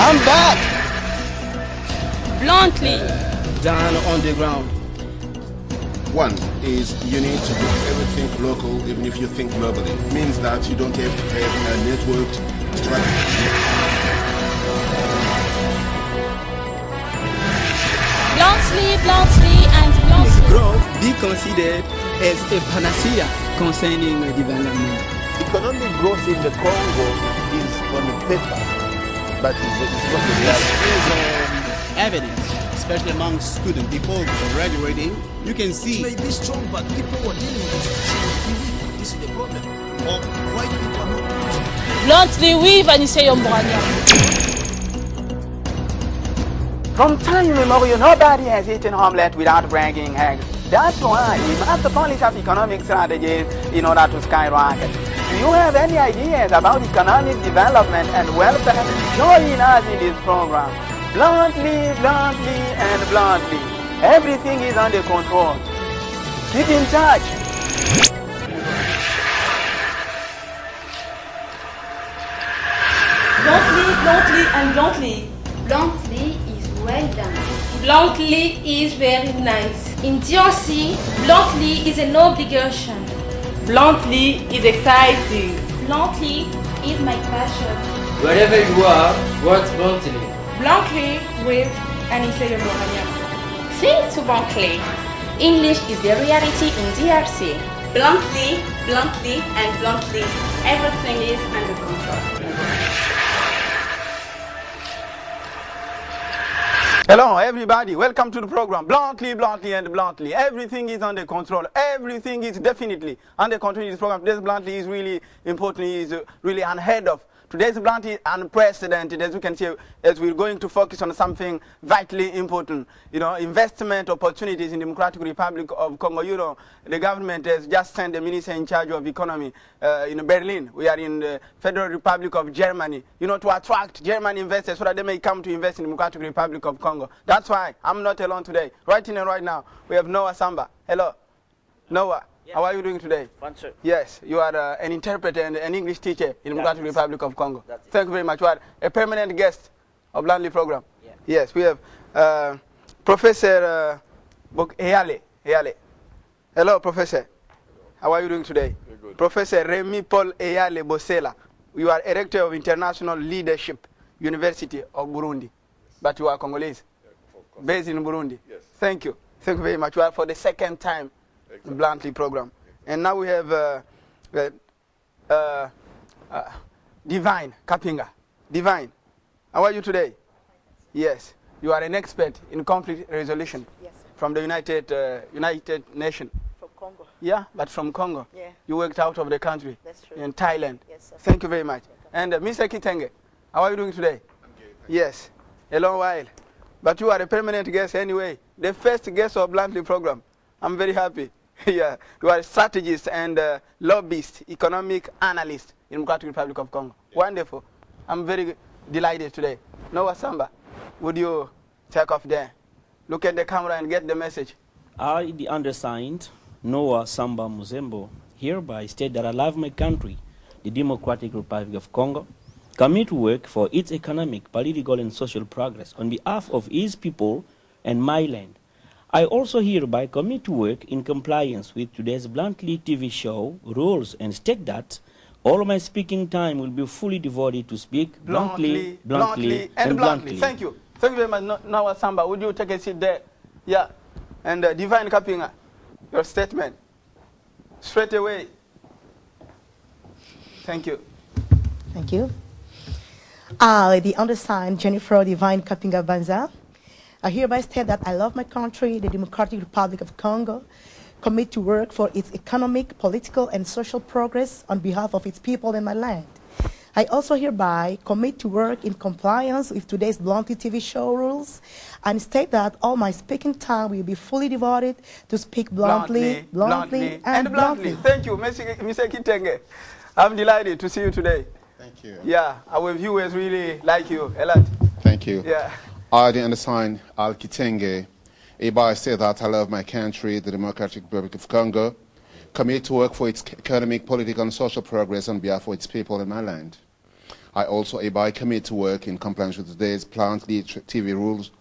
I'm back. Bluntly. Down on the ground. One is you need to do everything local, even if you think globally. It means that you don't have to have a networked strategy. Bluntly and bluntly. Growth be considered as a panacea concerning development. Economic growth in the Congo is on the paper, but it's not the reality. There's evidence, especially among students, people graduating. You can see. It may be strong, but people who are dealing with this situation, this is the problem. Or white people are not. Bluntly, oui, Vanessa Yombrania. From time immemorial, nobody has eaten omelette without bringing eggs. That's why we must polish up economic strategies in order to skyrocket. Do you have any ideas about economic development and welfare? Join us in this program. Bluntly, and bluntly. Everything is under control. Keep in touch. Bluntly and bluntly. Bluntly is well done. Bluntly is very nice. In DRC, bluntly is an obligation. Bluntly is exciting. Bluntly is my passion. Wherever you are, work bluntly. Bluntly with Anissa Yombrania. Sing to bluntly. English is the reality in DRC. Bluntly and bluntly. Everything is under control. Hello everybody, welcome to the program. Bluntly and bluntly. Everything is under control. Everything is definitely under control in this program. Today's bluntly is really important, is really unheard of. Today's bluntly is unprecedented, as you can see, as we're going to focus on something vitally important. You know, investment opportunities in the Democratic Republic of Congo. You know, the government has just sent the minister in charge of economy in Berlin. We are in the Federal Republic of Germany, you know, to attract German investors so that they may come to invest in the Democratic Republic of Congo. That's why I'm not alone today. Right in and right now, we have Noah Samba. Hello. Noah. Yeah. How are you doing today? Fine, sir. Yes, you are an interpreter and an English teacher in the Democratic Republic of Congo. Thank you very much. You are a permanent guest of Bluntly program. Yeah. Yes, we have Professor Eyale. Hello, Professor. How are you doing today? Very good. Professor Remy Paul Eyale Bosela. You are a rector of International Leadership University of Burundi, but you are Congolese, based in Burundi. Yes. Thank you. Thank you very much. You are for the second time. Exactly. Bluntly program. Exactly. And now we have Divine Kapinga. Divine, how are you today? Yes, you are an expert in conflict resolution. Yes, from the United Nations. From Congo. Yeah, but from Congo. Yeah. You worked out of the country. That's true. In Thailand. Yes, sir. Thank you very much. And Mr. Kitenge, how are you doing today? I'm good. Yes, a long while. But you are a permanent guest anyway. The first guest of Bluntly program. I'm very happy. Yeah, you are a strategist and lobbyist, economic analyst in the Democratic Republic of Congo. Yeah. Wonderful. I'm very delighted today. Noah Samba, would you take off there? Look at the camera and get the message. I, the undersigned, Noah Samba Muzembo, hereby state that I love my country, the Democratic Republic of Congo, commit to work for its economic, political, and social progress on behalf of its people and my land. I also hereby commit to work in compliance with today's Bluntly TV show rules and state that all my speaking time will be fully devoted to speak bluntly, and bluntly. Thank you. Thank you very much, Noah Samba. Would you take a seat there? Yeah. And Divine Kapinga, your statement. Straight away. Thank you. Thank you. The undersigned Jennifer Divine Kapinga Banza. I hereby state that I love my country, the Democratic Republic of Congo, commit to work for its economic, political, and social progress on behalf of its people and my land. I also hereby commit to work in compliance with today's Bluntly TV show rules and state that all my speaking time will be fully devoted to speak bluntly, and bluntly. Thank you, Mr. Kitenge. I'm delighted to see you today. Thank you. Yeah, our viewers really like you a lot. Thank you. Yeah. I, the undersigned Al Kitenge, hereby say that I love my country, the Democratic Republic of Congo, commit to work for its economic, political, and social progress on behalf of its people in my land. I also hereby commit to work in compliance with today's bluntly TV rules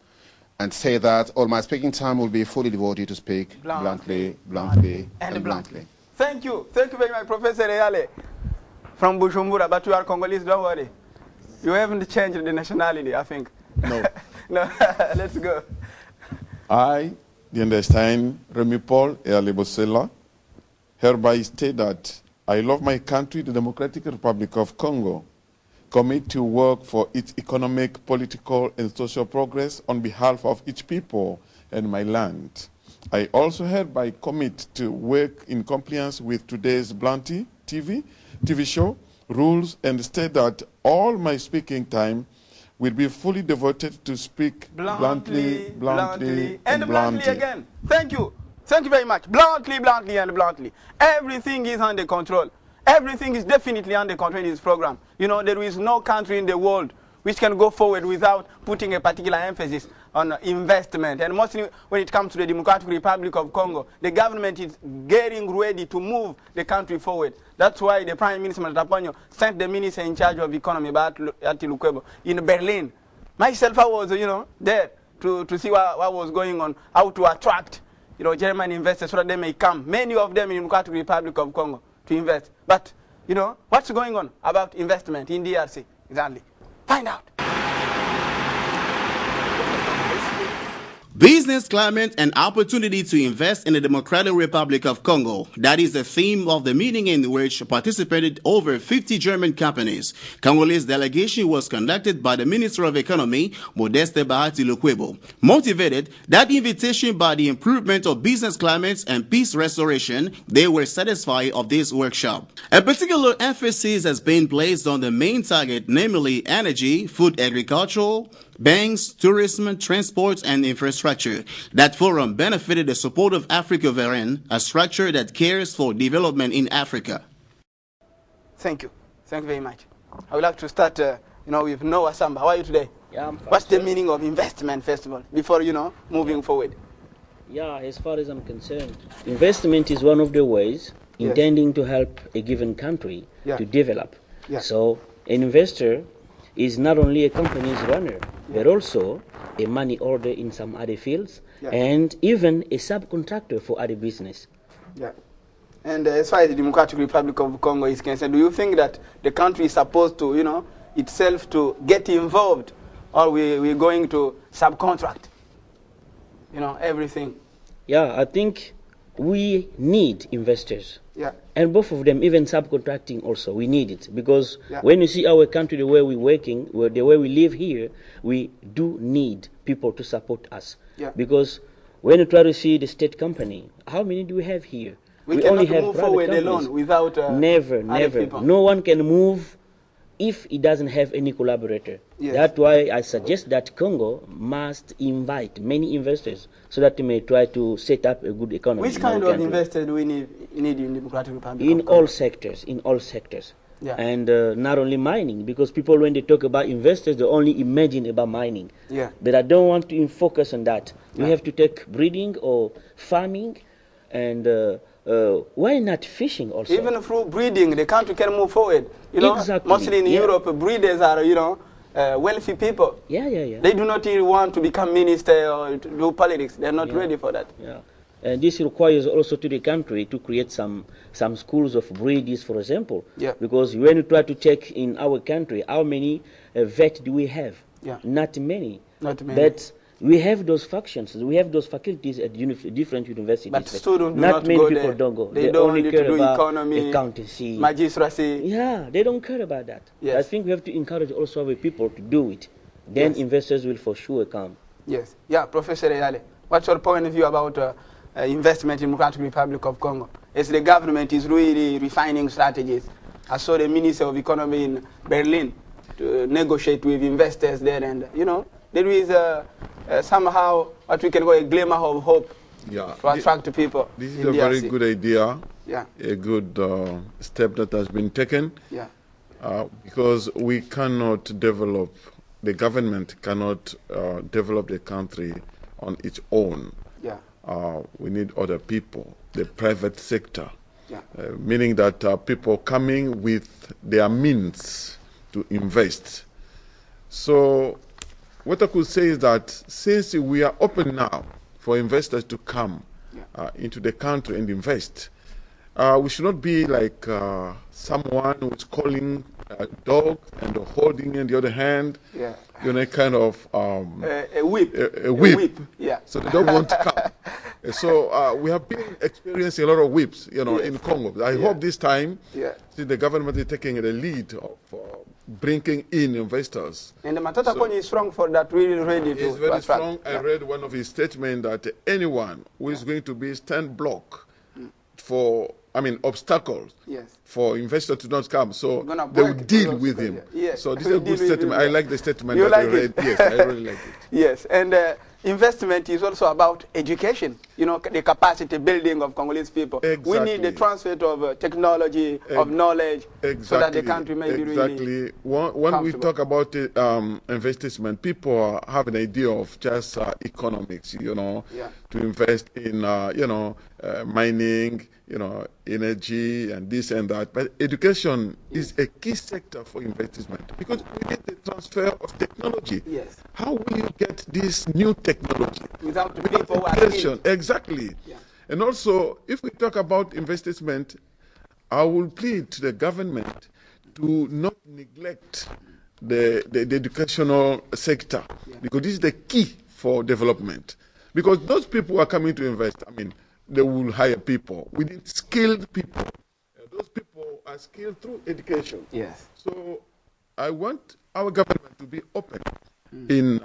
and say that all my speaking time will be fully devoted to speak bluntly, and bluntly. Thank you. Thank you very much, Professor Eyale from Bujumbura, but you are Congolese, don't worry. You haven't changed the nationality, I think. No. No, let's go. I, the undersigned Remy Paul Eyale Bosela, hereby state that I love my country, the Democratic Republic of Congo, commit to work for its economic, political, and social progress on behalf of each people and my land. I also hereby commit to work in compliance with today's Bluntly TV show rules and state that all my speaking time will be fully devoted to speak bluntly, and bluntly again. Thank you. Thank you very much. Bluntly, and bluntly. Everything is under control. Everything is definitely under control in this program. You know, there is no country in the world which can go forward without putting a particular emphasis on investment. And mostly when it comes to the Democratic Republic of Congo, the government is getting ready to move the country forward. That's why the Prime Minister Mataponyo sent the minister in charge of economy, Ati Lukwebo, in Berlin. Myself, I was, there to see what was going on, how to attract, German investors so that they may come, many of them in the Democratic Republic of Congo, to invest. But, what's going on about investment in DRC? Exactly. Find out. Business climate and opportunity to invest in the Democratic Republic of Congo. That is the theme of the meeting in which participated over 50 German companies. Congolese delegation was conducted by the Minister of Economy, Modeste Bahati Lukwebo. Motivated that invitation by the improvement of business climates and peace restoration, they were satisfied of this workshop. A particular emphasis has been placed on the main target, namely energy, food, agricultural, banks, tourism, transport, and infrastructure. That forum benefited the support of Africa Veren, a structure that cares for development in Africa. Thank you. Thank you very much. I would like to start, with Noah Samba. How are you today? Yeah, I'm fine. What's the meaning of investment, first of all, before, moving forward? Yeah, as far as I'm concerned, investment is one of the ways intending to help a given country to develop. Yeah. So an investor is not only a company's runner, but also a money order in some other fields, and even a subcontractor for other business. Yeah. And as far as the Democratic Republic of Congo is concerned, do you think that the country is supposed to, itself to get involved, or we're going to subcontract, everything? Yeah, I think we need investors. Yeah. And both of them, even subcontracting also, we need it. Because when you see our country, the way we're working, the way we live here, we do need people to support us. Yeah. Because when you try to see the state company, how many do we have here? We only have move forward alone without never. People. No one can move if it doesn't have any collaborator. Yes. That's why I suggest that Congo must invite many investors so that they may try to set up a good economy. Which kind of investors do we need in the Democratic Republic? In all sectors. Yeah. And not only mining, because people, when they talk about investors, they only imagine about mining. Yeah. But I don't want to focus on that. We have to take breeding or farming, and why not fishing also? Even through breeding, the country can move forward. Exactly. Mostly in Europe, breeders are, wealthy people. Yeah. They do not even want to become minister or to do politics. They're not ready for that. Yeah. And this requires also to the country to create some schools of breeders, for example. Yeah. Because when you try to check in our country, how many vets do we have? Yeah. Not many. Not many. But we have those functions, we have those faculties at different universities. But students do not many go people there. don't go. They don't only need care to do about economy, accountancy, magistracy. Yeah, they don't care about that. Yes. I think we have to encourage also our people to do it. Then investors will for sure come. Yes. Yeah, Professor Eyale, what's your point of view about investment in the Democratic Republic of Congo? As the government is really refining strategies. I saw the Minister of Economy in Berlin to negotiate with investors there, and there is somehow what we can call a glimmer of hope to attract people. This is a very good idea. Yeah. A good step that has been taken. Yeah. Because we cannot develop, the government cannot develop the country on its own. Yeah. We need other people, the private sector. Yeah. Meaning that people coming with their means to invest. So what I could say is that since we are open now for investors to come into the country and invest, we should not be like someone who is calling a dog and holding in the other hand, kind of a whip. A whip. Yeah. So they don't want to come. So we have been experiencing a lot of whips, in Congo. I hope this time, since the government is taking the lead of bringing in investors. And the Matata Kony is strong for that, really ready to It's very attract. strong. I read one of his statements that anyone who is going to be stand block for, obstacles for investors to not come, so they will deal with him. Yes. So this is a good statement. I like the statement You that I like read. it? Yes, I really like it. Yes, and investment is also about education, the capacity building of Congolese people. Exactly. We need the transfer of technology, of knowledge, so that the country may be really Exactly. When we talk about investment, people have an idea of just economics, to invest in, mining, energy and this and that. But education is a key sector for investment because we need the transfer of technology. Yes. How will you get this new technology? Without people who are education. Exactly. Yeah. And also, if we talk about investment, I will plead to the government to not neglect the educational sector because this is the key for development. Because those people who are coming to invest, they will hire people. We need skilled people. Those people are skilled through education. Yes. So I want our government to be open in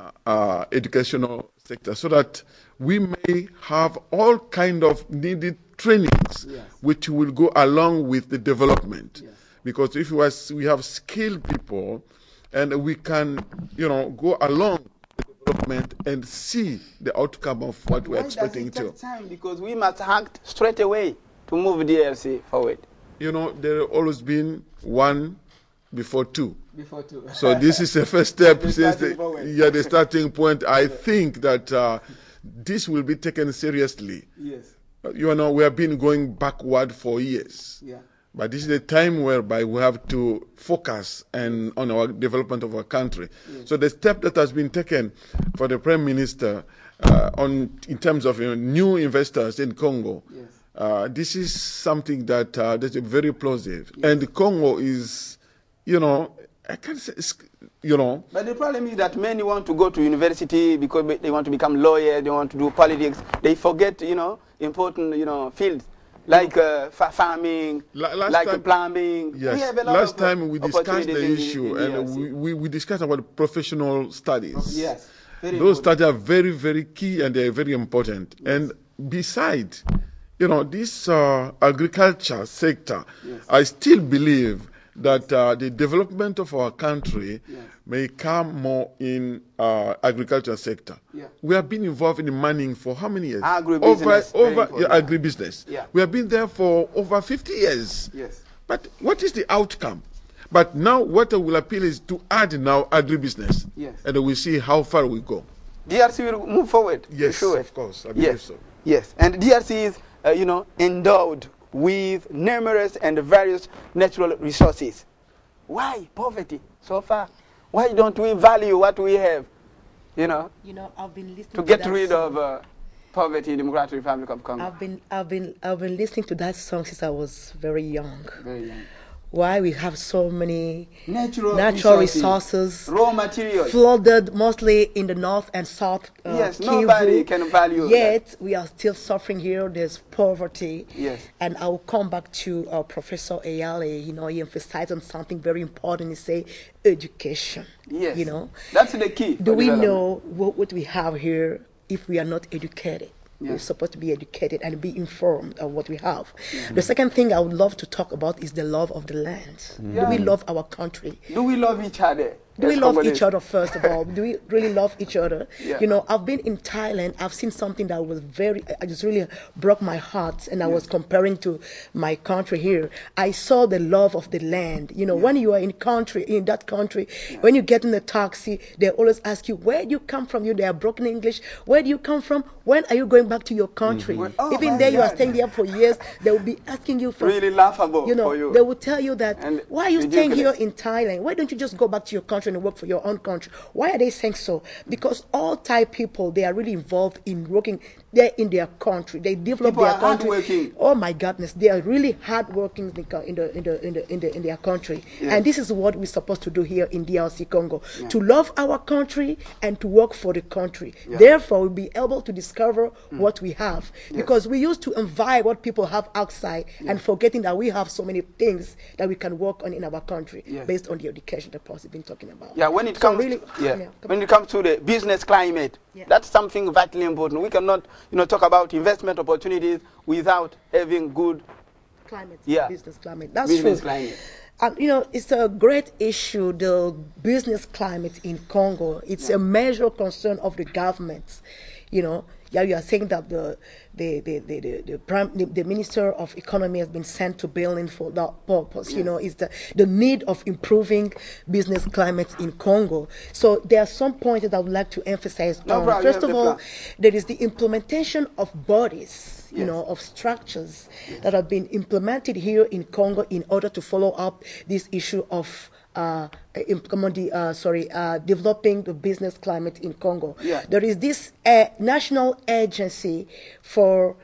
educational sector so that we may have all kind of needed trainings which will go along with the development. Because if we have skilled people and we can, go along development and see the outcome of what we're expecting to. Time? Because we must act straight away to move DRC forward. There have always been one before two. Before two. So this is the first step. The starting point. I think that this will be taken seriously. Yes. We have been going backward for years. Yeah. But this is the time whereby we have to focus on our development of our country. Yes. So the step that has been taken for the Prime Minister in terms of new investors in Congo, this is something that that's very plausible. Yes. And Congo is, I can't say, But the problem is that many want to go to university because they want to become lawyers, they want to do politics. They forget, important, fields. Like farming, like plumbing. Yes. We have a lot Last of time we discussed the issue and we discussed about professional studies. Yes. Those studies are very, very key and they are very important. Yes. And besides, this agriculture sector, I still believe that the development of our country may come more in agriculture sector. Yeah. We have been involved in mining for how many years? Agribusiness. Agribusiness. Yeah. We have been there for over 50 years. Yes. But what is the outcome? But now what I will appeal is to add now agribusiness. Yes. And we'll see how far we go. DRC will move forward. Yes, sure. Of course. I believe so. Yes. And DRC is, endowed with numerous and various natural resources. Why poverty so far? Why don't we value what we have? I've been listening to get rid of poverty in the Democratic Republic of Congo. I've been listening to that song since I was very young. Very young. Why we have so many natural resources, raw materials, flooded mostly in the north and south. Yes, Kivu. Nobody can value Yet that. we are still suffering here. There's poverty. Yes. And I will come back to Professor Ayale. He emphasized on something very important. He say education. Yes. That's the key. Do we know what we have here if we are not educated? We're supposed to be educated and be informed of what we have. The second thing I would love to talk about is the love of the land. Do we love our country? Do we love each other? Do we love each other, first of all? Do we really love each other? Yeah. You know, I've been in Thailand. I've seen something that was I just really broke my heart, and I was comparing to my country here. I saw the love of the land. You know, when you are in that country, when you get in the taxi, they always ask you, where do you come from? They are broken English. Where do you come from? When are you going back to your country? Oh, even there, you are staying there for years. They will be asking you for really laughable. You know, for you. they will tell you that, And why are you staying here ridiculous. in Thailand? Why don't you just go back to your country and work for your own country? Why are they saying so? Because all Thai people, they are really involved in working there in their country. They develop People their are country. hardworking. Oh my goodness, they are really hardworking in their country. Yes. And this is what we're supposed to do here in DRC Congo: to love our country and to work for the country. Therefore, we'll be able to discover what we have, because we used to envy what people have outside and forgetting that we have so many things that we can work on in our country based on the education that Paul's been talking about. Yeah, when it comes when it comes to the business climate, that's something vitally important. We cannot, talk about investment opportunities without having good climate, Yeah. business climate. That's business true. climate. It's a great issue, the business climate in Congo. It's a major concern of the government. You are saying that the Minister of Economy has been sent to Berlin for that purpose. Is the need of improving business climate in Congo. So there are some points that I would like to emphasize on. First of all, there is the implementation of bodies, of structures that have been implemented here in Congo in order to follow up this issue of developing the business climate in Congo. There is this national agency for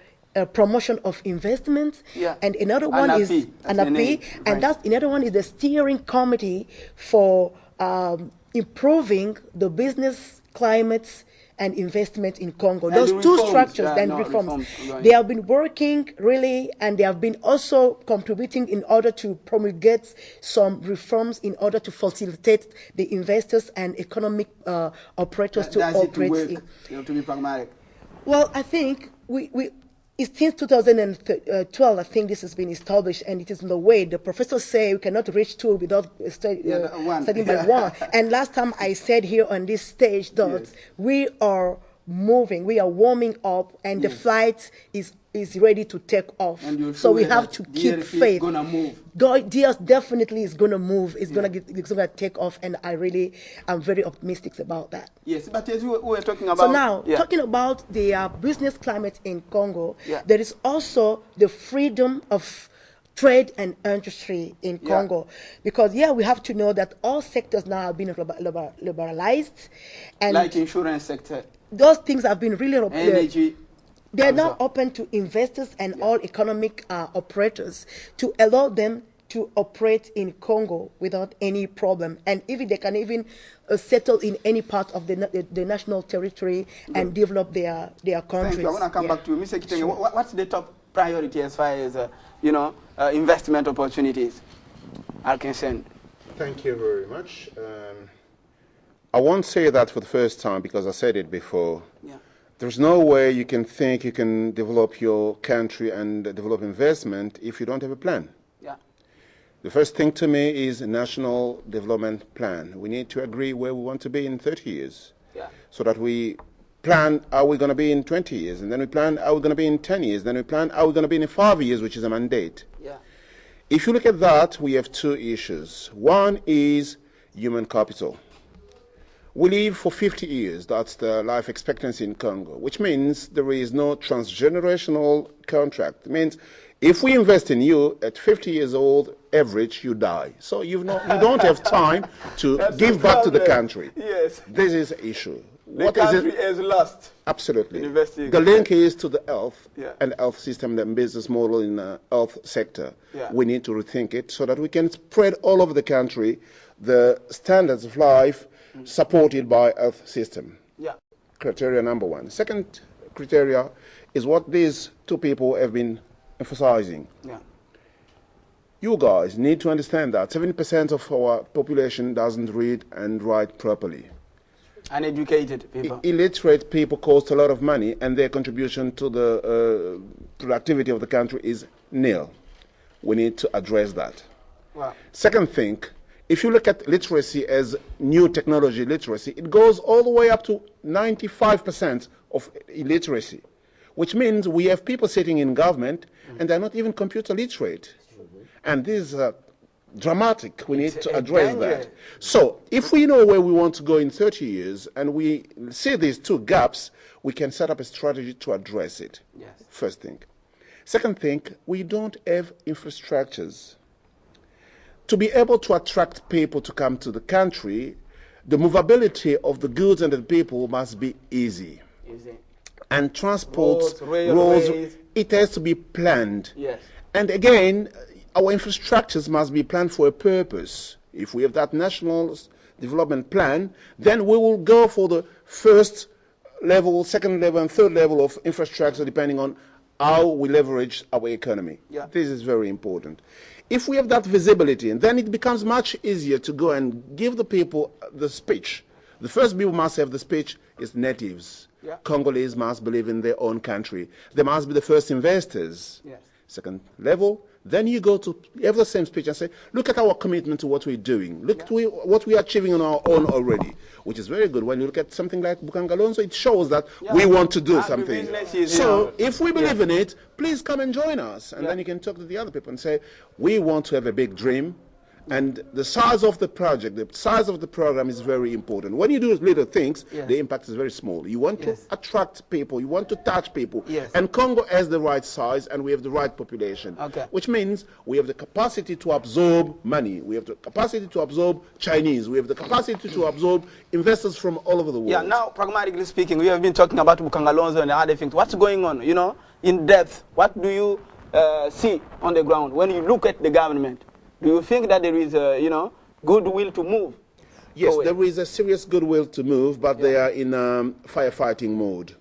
promotion of investment, and another one is ANAP, and another one is the steering committee for improving the business climate and investment in Congo. And those two reforms, structures, reforms. They have been working really, and they have been also contributing in order to promulgate some reforms in order to facilitate the investors and economic operators to operate. To be pragmatic. Well, I think since 2012, I think this has been established, and it is in the way. The professors say we cannot reach two without starting by one. And last time I said here on this stage that we are moving, we are warming up, and the flight is ready to take off. So we have to keep faith. Gonna move. DS definitely is going to move. It's going to take off, and I'm very optimistic about that. Yes, but as we were talking about. So now, talking about the business climate in Congo, there is also the freedom of trade and industry in Congo, because we have to know that all sectors now have been liberalized, and like insurance sector. Those things have been really energy. They are now open to investors and all economic operators to allow them to operate in Congo without any problem. And even they can even settle in any part of the national territory and develop their countries. Thank you. I want to come back to you. Mr. Kitenge, what's the top priority as far as investment opportunities are concerned? Thank you very much. I won't say that for the first time because I said it before. There's no way you can think you can develop your country and develop investment if you don't have a plan. The first thing to me is a national development plan. We need to agree where we want to be in 30 years so that we plan how we're going to be in 20 years, and then we plan how we're going to be in 10 years, then we plan how we're going to be in 5 years, which is a mandate. If you look at that, we have two issues. One is human capital. We live for 50 years, that's the life expectancy in Congo, which means there is no transgenerational contract. It means if we invest in you at 50 years old, average, you die. So you don't have time to give back to the country. Yes. This is an issue. The country is lost. Absolutely. Investing. The link is to the health and health system and business model in the health sector. We need to rethink it so that we can spread all over the country the standards of life supported by health system. Criteria number one. Second criteria is what these two people have been emphasizing. You guys need to understand that 70% of our population doesn't read and write properly. Uneducated people. Illiterate people cost a lot of money, and their contribution to the productivity of the country is nil. We need to address that. Second thing If you look at literacy as new technology literacy, it goes all the way up to 95% of illiteracy, which means we have people sitting in government and they're not even computer literate. And this is dramatic. We need to address that. So if we know where we want to go in 30 years and we see these two gaps, we can set up a strategy to address it. Yes. First thing. Second thing, we don't have infrastructures. To be able to attract people to come to the country, the movability of the goods and the people must be easy. And transport, roads, it has to be planned. Yes. And again, our infrastructures must be planned for a purpose. If we have that national development plan, then we will go for the first level, second level, and third level of infrastructure, depending on how we leverage our economy. Yeah. This is very important. If we have that visibility, and then it becomes much easier to go and give the people the speech. The first people must have the speech is natives. Yeah. Congolese must believe in their own country. They must be the first investors. Yes. Second level, then you go to have the same speech and say, look at our commitment to what we're doing. Look at what we are achieving on our own already, which is very good. When you look at something like Bukangalonzo, it shows that we want to do something. So if we believe in it, please come and join us. And then you can talk to the other people and say, we want to have a big dream. And the size of the project, the size of the program is very important. When you do little things, the impact is very small. You want to attract people, you want to touch people. And Congo has the right size and we have the right population. Which means we have the capacity to absorb money. We have the capacity to absorb Chinese. We have the capacity to absorb investors from all over the world. Yeah, now, pragmatically speaking, we have been talking about Bukangalonzo and other things. What's going on, you know, in depth? What do you see on the ground when you look at the government? Do you think that there is, you know, goodwill to move? Yes, there is a serious goodwill to move, but they are in firefighting mode.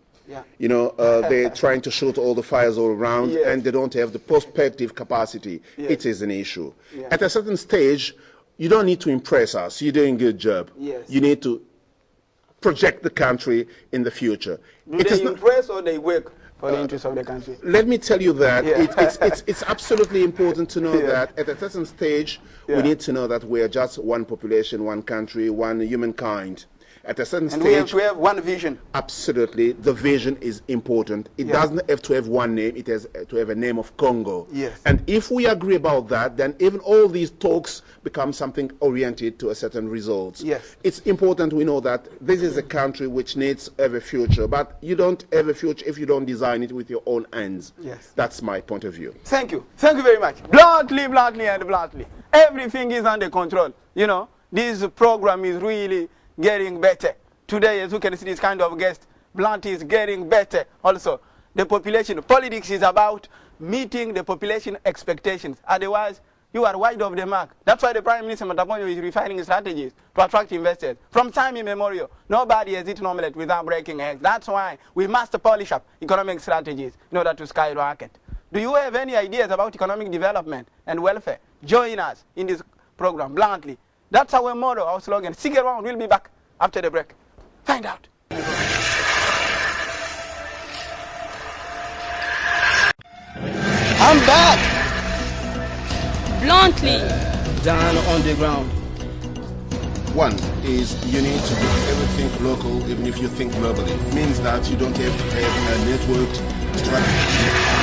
You know, they're trying to shoot all the fires all around, and they don't have the prospective capacity. It is an issue. At a certain stage, you don't need to impress us. You're doing a good job. You need to project the country in the future. Do they impress or they work for the interests of the country? Let me tell you that it's absolutely important to know that at a certain stage, we need to know that we are just one population, one country, one humankind. At a certain stage, we have to have one vision. Absolutely, the vision is important. It doesn't have to have one name; it has to have a name of Congo. And if we agree about that, then even all these talks become something oriented to a certain result. It's important we know that this is a country which needs to have a future, but you don't have a future if you don't design it with your own hands. That's my point of view. Thank you. Thank you very much. Bluntly, bluntly, and bluntly. Everything is under control. You know, this program is really getting better. Today, as you can see, this kind of guest, Blunt is getting better also. The population, politics is about meeting the population expectations. Otherwise, you are wide of the mark. That's why the Prime Minister Mataponyo is refining strategies to attract investors. From time immemorial, nobody has eaten omelette without breaking eggs. That's why we must polish up economic strategies in order to skyrocket. Do you have any ideas about economic development and welfare? Join us in this program, Bluntly. That's our motto, our slogan. Stick around, we'll be back after the break. Find out. I'm back. Bluntly. Down on the ground. One is you need to do everything local, even if you think globally. It means that you don't have to have a networked strategy.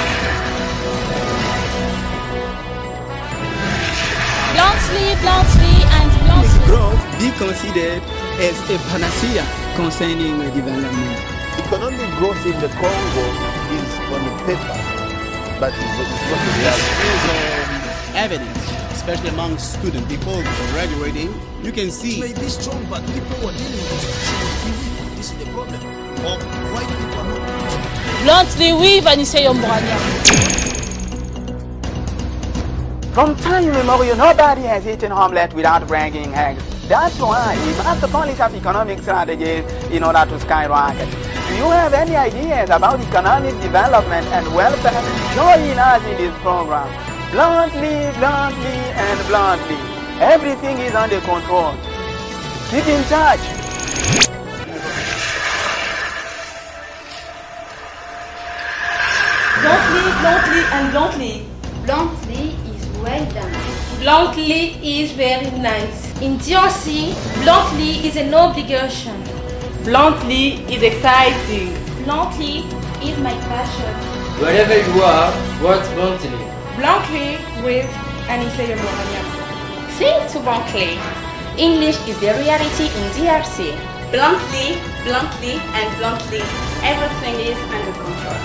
Bluntly, and bluntly. Growth be considered as a panacea concerning development. Economic growth in the Congo is on the paper, but it's not the reality. There's evidence, especially among students, people graduating. You can see. It may be strong, but people who are dealing with this situation, this is the problem. Or white people are not. Bluntly, oui, Vanessa Yombrania. From time immemorial, nobody has eaten omelette without breaking eggs. That's why we must polish up economic strategies in order to skyrocket. Do you have any ideas about economic development and welfare? Join us in this program. Bluntly, bluntly, and bluntly. Everything is under control. Keep in touch. Bluntly, and bluntly. Bluntly is well done. Bluntly is very nice. In DRC, bluntly is an obligation. Bluntly is exciting. Bluntly is my passion. Wherever you are, work bluntly. Bluntly with an insayable maniac. Think to bluntly. English is the reality in DRC. Bluntly, bluntly, and bluntly, everything is under control.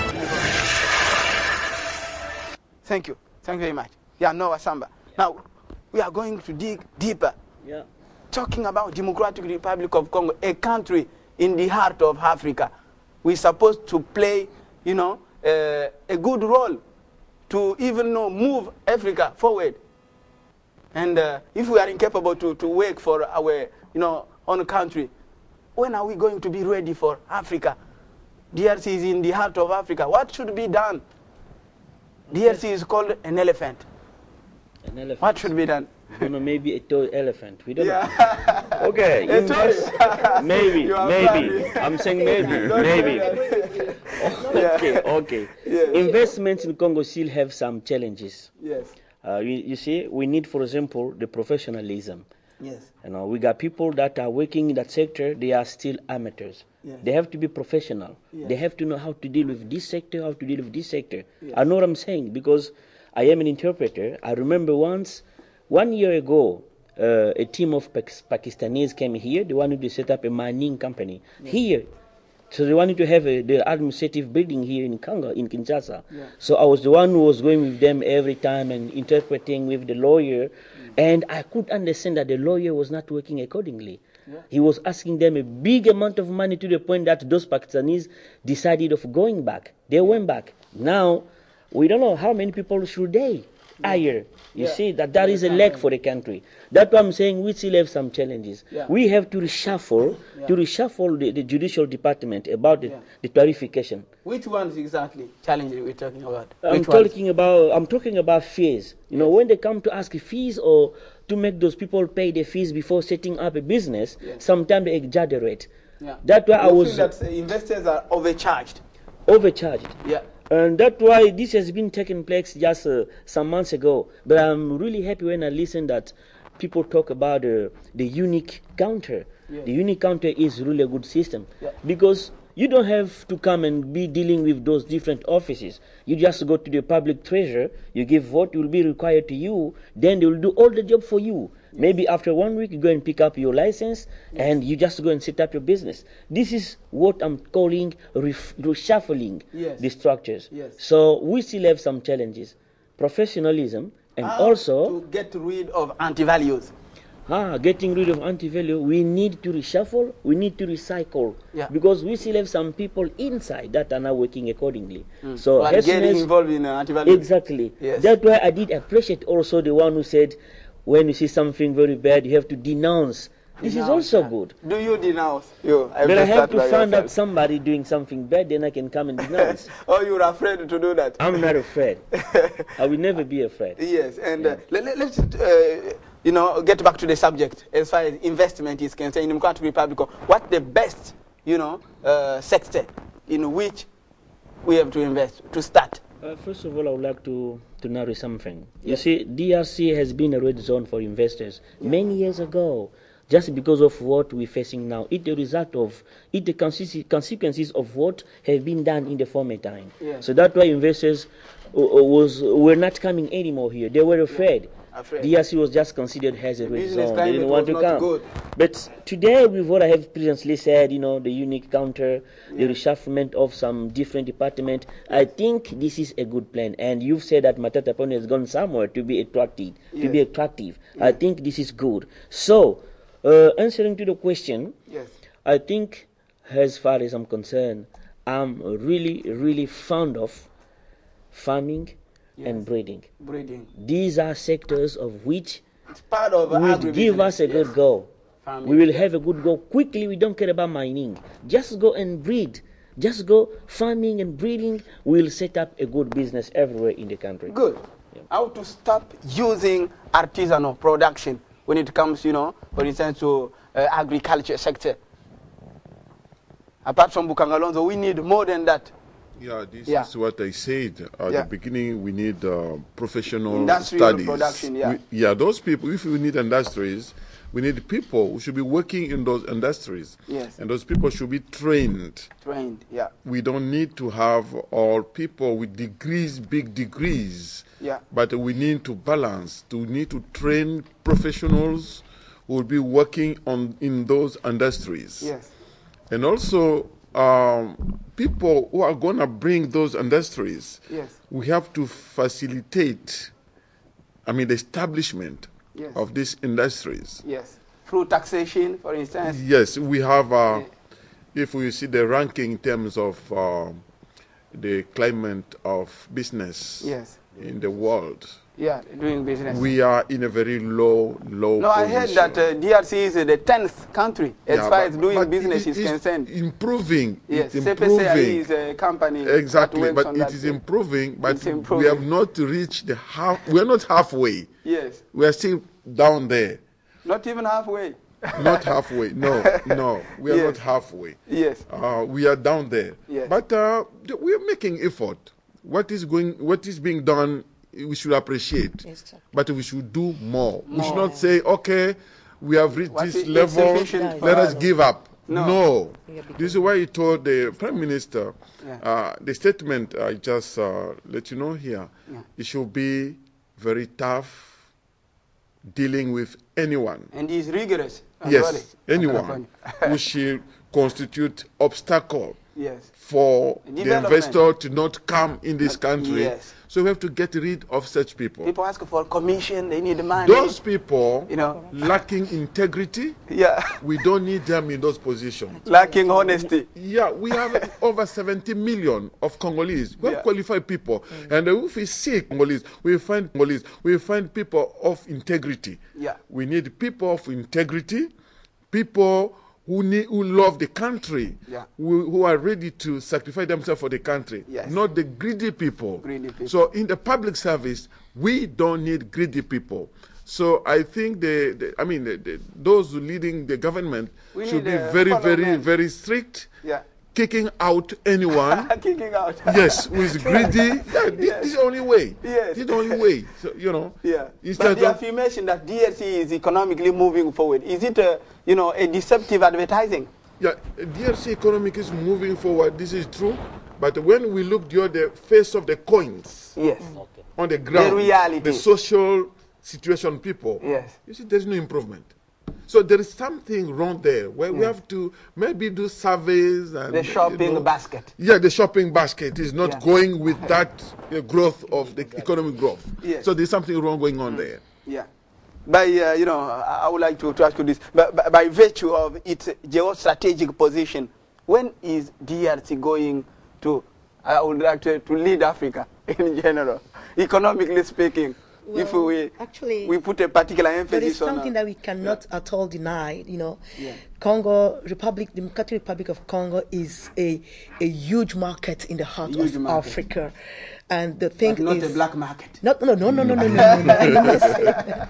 Thank you. Thank you very much. Yeah, Noah Samba. Now, we are going to dig deeper. Yeah. Talking about Democratic Republic of Congo, a country in the heart of Africa. We're supposed to play, you know, a good role to even move Africa forward. And if we are incapable to work for our, own country, when are we going to be ready for Africa? DRC is in the heart of Africa. What should be done? DRC is called an elephant. An elephant. What should be done? Maybe a toy elephant. We don't know. Yeah. Okay. Maybe. I'm saying maybe. Okay. Yes. Investments in Congo still have some challenges. Yes. You see, we need, for example, the professionalism. Yes. We got people that are working in that sector, they are still amateurs. Yes. They have to be professional. Yes. They have to know how to deal with this sector, how to deal with this sector. Yes. I know what I'm saying because I am an interpreter. I remember once, 1 year ago, a team of Pakistanis came here. They wanted to set up a mining company here. So they wanted to have the administrative building here in Congo, in Kinshasa. Yeah. So I was the one who was going with them every time and interpreting with the lawyer. And I could understand that the lawyer was not working accordingly. Yeah. He was asking them a big amount of money to the point that those Pakistanis decided of going back. They went back. Now, we don't know how many people should they hire. You see, that is a lack for the country. That's why I'm saying we still have some challenges. Yeah. We have to reshuffle, the judicial department about the clarification. Which ones exactly challenges we're talking about? I'm talking about fees. You know, when they come to ask fees or to make those people pay the fees before setting up a business, sometimes they exaggerate. Yeah. That's why I was feel that investors are overcharged. Yeah. And that's why this has been taking place just some months ago. But I'm really happy when I listen that people talk about the unique counter. Yes. The unique counter is really a good system because you don't have to come and be dealing with those different offices. You just go to the public treasurer, you give vote, it will be required to you, then they will do all the job for you. Yes. Maybe after 1 week, you go and pick up your license, and you just go and set up your business. This is what I'm calling reshuffling the structures. Yes. So we still have some challenges. Professionalism, and also to get rid of anti-values. Getting rid of anti-value, we need to reshuffle, we need to recycle, because we still have some people inside that are not working accordingly. So getting involved in anti-value. Exactly. Yes. That's why I did appreciate also the one who said, when you see something very bad, you have to denounce. This is also good. Do you denounce? But I have to find out somebody doing something bad, then I can come and denounce. Oh, you're afraid to do that? I'm not afraid. I will never be afraid. Yes, and let's get back to the subject as far as investment is concerned in the Democratic Republic. What's the best, sector in which we have to invest to start? First of all, I would like to narrow something. You see, DRC has been a red zone for investors many years ago. Just because of what we're facing now, it's the result of the consequences of what have been done in the former time. Yeah. So that's why investors were not coming anymore here. They were afraid. DRC was just considered as a red zone. They didn't want to come. Good. But today, with what I have previously said, the unique counter, the reshufflement of some different departments, I think this is a good plan. And you've said that Matata Pony has gone somewhere to be attractive. I think this is good. So, answering to the question, I think, as far as I'm concerned, I'm really, really fond of farming and breeding. These are sectors of which will give us a good go. We will have a good go quickly. We don't care about mining. Just go and breed. Just go farming and breeding. We'll set up a good business everywhere in the country. Good. How to stop using artisanal production when it comes, for instance, to agriculture sector. Apart from Bukangalonzo, we need more than that. This is what I said at the beginning. We need professional industrial studies. Production, those people, if we need industries, We need people who should be working in those industries. Yes. And those people should be trained. Trained, yeah. We don't need to have all people with degrees, big degrees. Yeah. But we need to balance. We need to train professionals who will be working in those industries. Yes. And also, people who are going to bring those industries, yes. we have to facilitate, the establishment yes. of these industries. Yes. Through taxation, for instance. Yes, we have, if we see the ranking in terms of the climate of business yes. in the world. Yeah, doing business. We are in a very low No, position. I heard that DRC is the 10th country as far as doing business is concerned. Improving. Yes, it's improving. CPCI is a company. Exactly, but it is improving. But improving. we have not reached the half. We are not halfway. Yes. We are still down there. Not even halfway. Not halfway. No, no, we are not halfway. Yes. We are down there. Yes. But we are making effort. What is being done, we should appreciate. Yes, but we should do more. We should not say, okay, we have reached this level, let us give up. No. This is why he told the Prime Minister, the statement I just let you know here, it should be very tough dealing with anyone. And he's rigorous. Yes, anyone who should constitute obstacle for the investor to not come in this country. Yes. So we have to get rid of such people. People ask for commission, they need money. Those people, lacking integrity, we don't need them in those positions. Lacking honesty. Yeah, we have over 70 million of Congolese. We have qualified people. And if we see Congolese, we find people of integrity. Yeah. We need people of integrity, people who love the country, who are ready to sacrifice themselves for the country, not the greedy people. So in the public service, we don't need greedy people. So I think those leading the government should be very strict. Kicking out anyone. Kicking out. Yes, who is greedy. This is the only way. Yes. This is the only way. So, Yeah. But the affirmation that DRC is economically moving forward, is it a deceptive advertising? Yeah, DRC economic is moving forward. This is true. But when we look at the face of the coins, on the ground, the reality, the social situation, people, you see, there's no improvement. So there is something wrong there where we have to maybe do surveys. And, the shopping basket. Yeah, the shopping basket is not going with that growth of the economic growth. Yes. So there's something wrong going on there. Yeah. I would like to ask you this. By virtue of its geostrategic position, when is DRC going to, I would like to lead Africa in general, economically speaking? Well, if we put a particular emphasis on... There is something that we cannot at all deny, Congo, Democratic Republic of Congo is a huge market in the heart of Africa. And the thing but not a black market. No. I did not say that.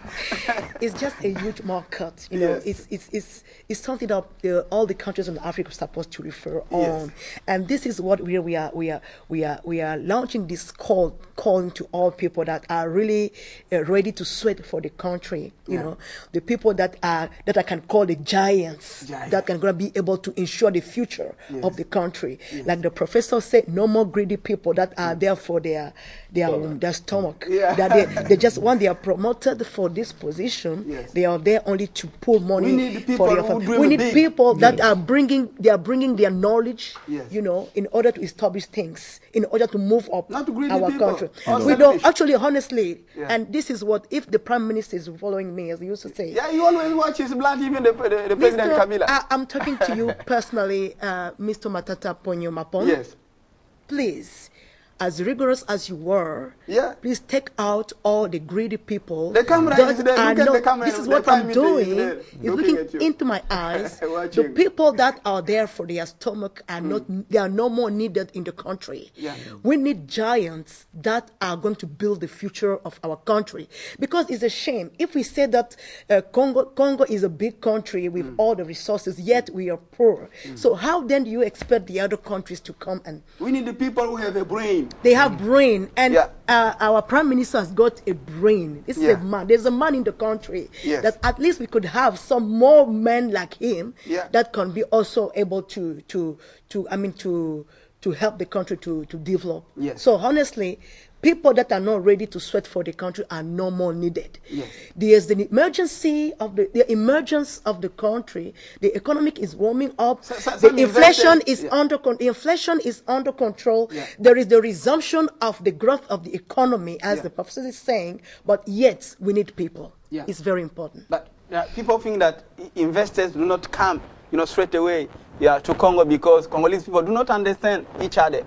It's just a huge market. It's something that all the countries in Africa are supposed to refer on. And this is what we are launching this calling to all people that are really ready to sweat for the country. The people that I can call the giants that can gonna be able to ensure the future of the country. Like the professor said, no more greedy people that are there for their stomach. That they just when they are promoted for this position, they are there only to pull money for their family. We need people that are bringing their knowledge, in order to establish things, in order to move up our country. We don't actually, honestly, and this is what if the Prime Minister is following me, as you used to say. Yeah, you always watch his blood, even the President Kabila. I'm talking to you personally, Mr. Matata Ponyo Mapon. Yes. Please, as rigorous as you were, please take out all the greedy people. The camera is there. Look at the camera. This is what I'm doing. Is looking into my eyes. The people that are there for their stomach are they are no more needed in the country. We need giants that are going to build the future of our country. Because it's a shame if we say that Congo is a big country with all the resources, yet we are poor. So how then do you expect the other countries to come and? We need the people who have a brain. brain. They have brain, and our prime minister has got a brain. This is a man. There's a man in the country that at least we could have some more men like him that can be also able to help the country to develop. So honestly, people that are not ready to sweat for the country are no more needed. There's the emergency of the emergence of the country. The economic is warming up. The inflation is under control. There is the resumption of the growth of the economy, as the professor is saying. But yet we need people. It's very important. But people think that investors do not come, straight away, to Congo because Congolese people do not understand each other.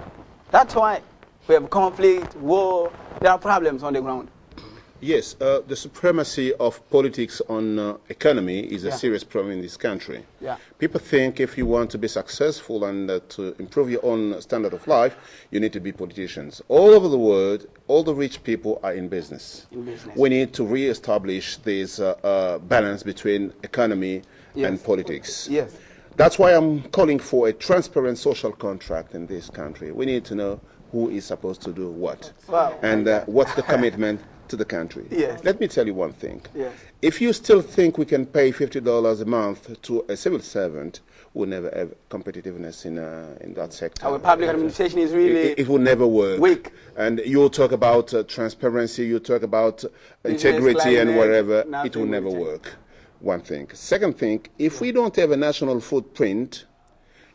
That's why we have conflict, war. There are problems on the ground. Yes, the supremacy of politics on economy is a serious problem in this country. People think if you want to be successful and to improve your own standard of life, you need to be politicians. All over the world, all the rich people are in business. We need to re-establish this balance between economy and politics. That's why I'm calling for a transparent social contract in this country. We need to know who is supposed to do what, and what's the commitment to the country. Let me tell you one thing. If you still think we can pay $50 a month to a civil servant, we'll never have competitiveness in that sector. Our public administration is really it will never work. Weak. And you'll talk about transparency, you talk about integrity and whatever, it will never work. One thing. Second thing, if we don't have a national footprint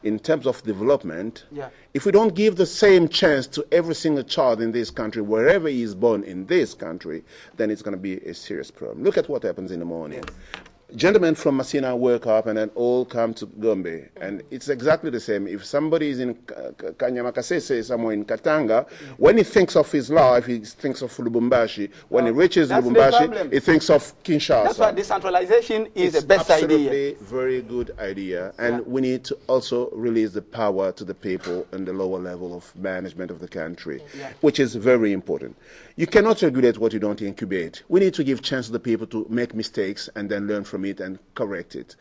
in terms of development, if we don't give the same chance to every single child in this country, wherever he is born in this country, then it's going to be a serious problem. Look at what happens in the morning. Gentlemen from Masina wake up and then all come to Gombe, and it's exactly the same. If somebody is in Kanyamakasese, somewhere in Katanga, when he thinks of his life, he thinks of Lubumbashi. When he reaches Lubumbashi, he thinks of Kinshasa. That's why decentralization is the best idea. Absolutely, very good idea, and we need to also release the power to the people in the lower level of management of the country, which is very important. You cannot regulate what you don't incubate. We need to give chance to the people to make mistakes and then learn from it and correct it.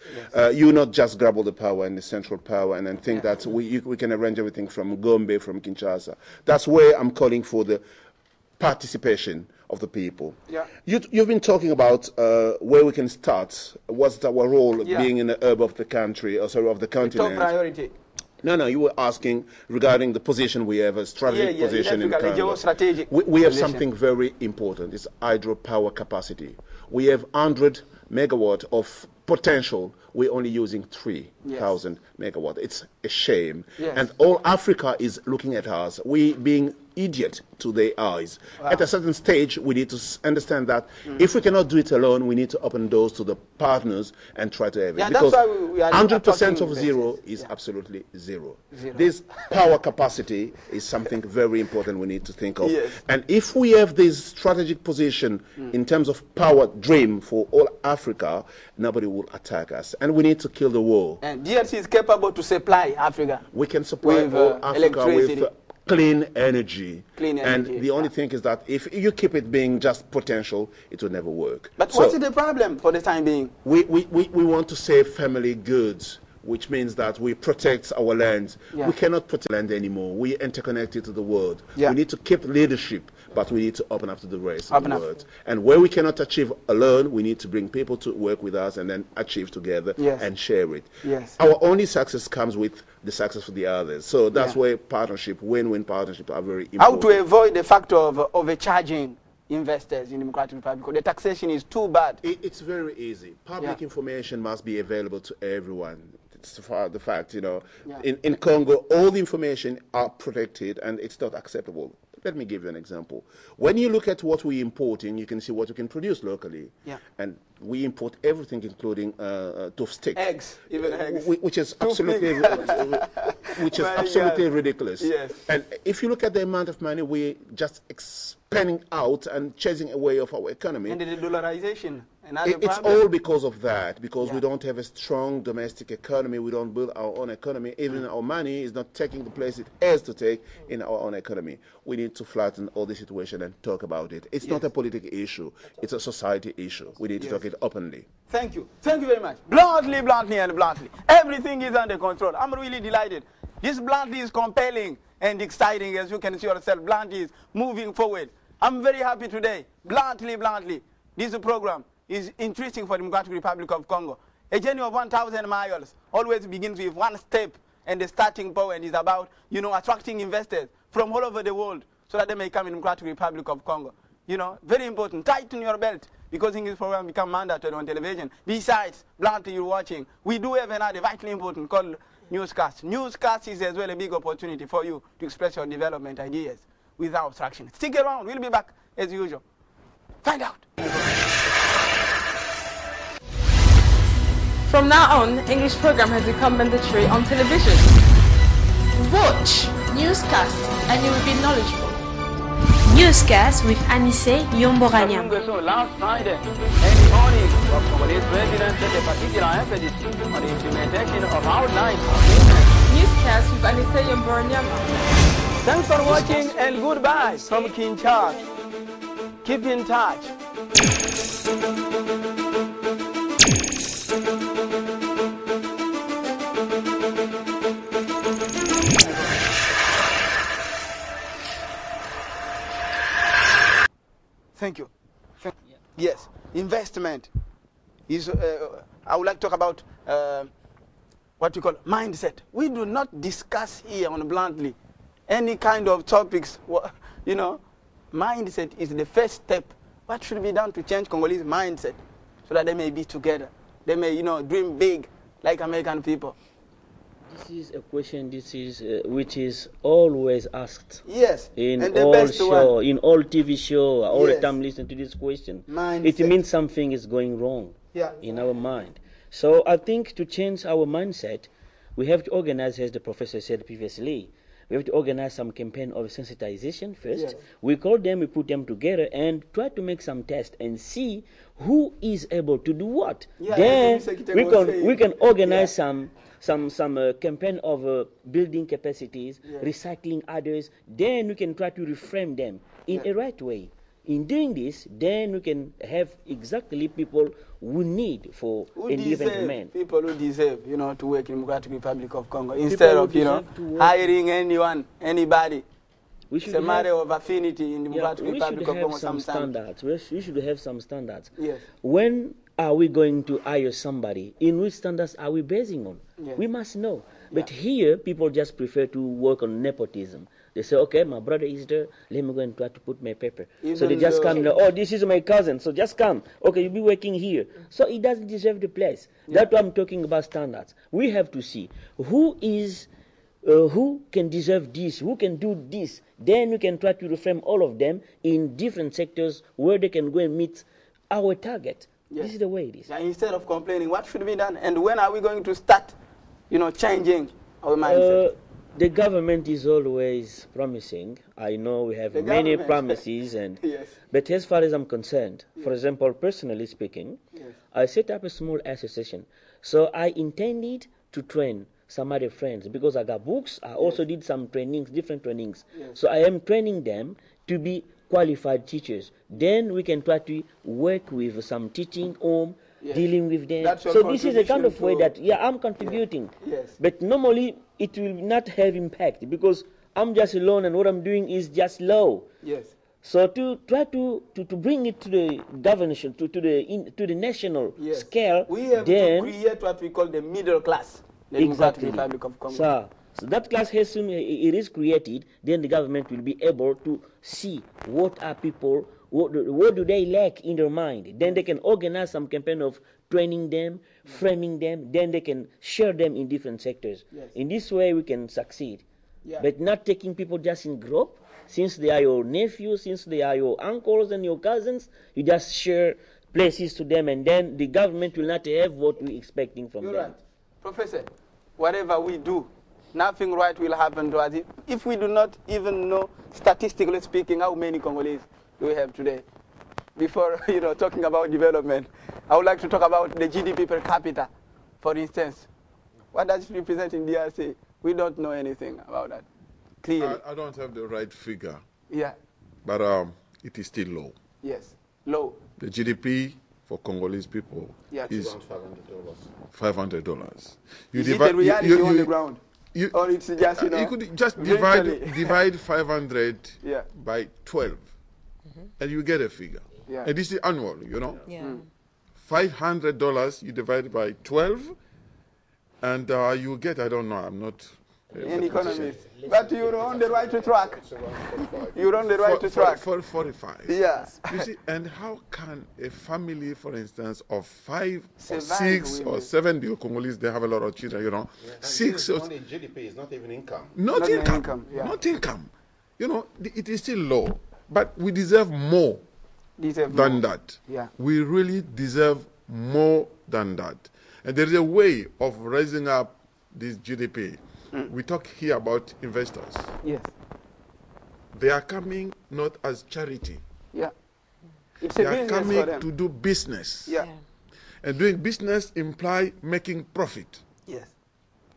You not just grab all the power and the central power and then think that we can arrange everything from Gombe, from Kinshasa. That's where I'm calling for the participation of the people. You've been talking about where we can start. What's our role being in the hub of the country, or sorry, of the continent? The top priority. No, you were asking regarding the position we have, a strategic position in Congo. We have something very important. It's hydropower capacity. We have 100 megawatt of potential. We're only using 3,000 megawatt. It's a shame. And all Africa is looking at us. We being idiot to their eyes. At a certain stage, we need to understand that if we cannot do it alone, we need to open doors to the partners and try to have it. Because 100% of zero is absolutely zero. This power capacity is something very important we need to think of. And if we have this strategic position in terms of power dream for all Africa, nobody will attack us. And we need to kill the war. And DRC is capable to supply Africa. We can supply all Africa with clean energy. And the only thing is that if you keep it being just potential, it will never work. But what's the problem for the time being? We want to save family goods, which means that we protect our lands. We cannot protect land anymore. We are interconnected to the world. We need to keep leadership, but we need to open up to the rest of the world. And where we cannot achieve alone, we need to bring people to work with us and then achieve together and share it. Our only success comes with the success of the others. So that's where partnership, win-win partnership are very important. How to avoid the factor of overcharging investors in the Democratic Republic, because the taxation is too bad. It's very easy. Public information must be available to everyone. It's the fact, in Congo, all the information are protected and it's not acceptable. Let me give you an example. When you look at what we're importing, you can see what we can produce locally. And we import everything, including tough steak. Eggs, even eggs. Which is absolutely, absolutely ridiculous. And if you look at the amount of money we're just expanding out and chasing away of our economy. And the dollarization. It's all because of that, because we don't have a strong domestic economy, we don't build our own economy, even our money is not taking the place it has to take in our own economy. We need to flatten all the situation and talk about it. It's not a political issue, it's a society issue. We need to talk it openly. Thank you very much. Bluntly and bluntly. Everything is under control. I'm really delighted. This Bluntly is compelling and exciting, as you can see yourself. Bluntly is moving forward. I'm very happy today. Bluntly. This program is interesting for the Democratic Republic of Congo. A journey of 1,000 miles always begins with one step, and the starting point is about, attracting investors from all over the world so that they may come in the Democratic Republic of Congo. Very important. Tighten your belt, because English program become mandatory on television. Besides, Bluntly you're watching, we do have another vitally important called Newscast. Newscast is as well a big opportunity for you to express your development ideas without obstruction. Stick around. We'll be back as usual. Find out. From now on, English program has become mandatory on television. Watch Newscast and you will be knowledgeable. Newscast with Anissé Yomborania. Last Friday, early morning, Congolese president set a particular emphasis on the implementation of outlines of movement. Newscast with Anissé Yomborania. Thanks for watching and goodbye from Kinshasa. Keep in touch. Thank you. Yes, investment is, I would like to talk about what we call mindset. We do not discuss here on Bluntly any kind of topics, mindset is the first step. What should be done to change Congolese mindset so that they may be together? They may, dream big like American people. This is a question which is always asked. Yes. In all show, in all TV show, all the time listen to this question. Mindset. It means something is going wrong in our mind. So I think to change our mindset, we have to organize, as the professor said previously, we have to organize some campaign of sensitization first. Yes. We call them, we put them together and try to make some tests and see who is able to do what. Yeah, then we can organize some campaign of building capacities, recycling others. Then we can try to reframe them in a right way. In doing this, then we can have exactly people we need for a given man. People who deserve, to work in the Democratic Republic of Congo instead of, hiring anyone, anybody. It's a matter of affinity in the Democratic Republic of Congo sometimes. We should have some standards. Yes. When are we going to hire somebody? In which standards are we basing on? Yes. We must know. But here, people just prefer to work on nepotism. They say, okay, my brother is there, let me go and try to put my paper. So they just come, oh, this is my cousin, so just come. Okay, you'll be working here. So it doesn't deserve the place. That's why I'm talking about standards. We have to see who can deserve this, who can do this. Then we can try to reframe all of them in different sectors where they can go and meet our target. Yes. This is the way it is. Instead of complaining, what should be done? And when are we going to start, changing our mindset? The government is always promising. I know we have many promises, but as far as I'm concerned, for example, personally speaking, I set up a small association. So I intended to train some other friends because I got books. I also did some trainings, different trainings. So I am training them to be qualified teachers. Then we can try to work with some teaching home, dealing with them. So this is a kind of way that, I'm contributing. But normally it will not have impact because I'm just alone and what I'm doing is just low. So to try to bring it to the governance, to the national scale, we have to create what we call the middle class. The exactly. Republic of Congo. So that class, as soon as it is created, then the government will be able to see what are people, what do they lack in their mind. Then they can organize some campaign of training them, framing them, then they can share them in different sectors. In this way we can succeed. But not taking people just in group, since they are your nephews, since they are your uncles and your cousins, you just share places to them and then the government will not have what we're expecting from them. Right. Professor, whatever we do, nothing right will happen to us. If we do not even know, statistically speaking, how many Congolese do we have today? Before talking about development, I would like to talk about the GDP per capita, for instance. What does it represent in DRC? We don't know anything about that. Clearly. I don't have the right figure. Yeah. But it is still low. Yes, low. The GDP for Congolese people is around $500. $500. Is it the reality on the ground? or it's just, you know, you could just virtually. divide 500 Yeah. by 12, and you get a figure. Yeah. And this is annual, you know. Yeah. $500 you divide by 12, and you get, I don't know, I'm not an economist, but you're on the right track. You're on the right track. For 45. Yeah. You see, and how can a family, for instance, of 5 or Survive 6 with or it. 7, the Congolese, they have a lot of children, you know. And 6 this or is only GDP, it's not even income. not income. Yeah. Not income. You know, it is still low, but we deserve more Deserve than more. that. Yeah. We really deserve more than that. And there is a way of raising up this GDP. We talk here about investors. Yes. They are coming not as charity. Yeah. It's They a are business coming for them. to do business. Yeah. And doing business imply making profit. Yes.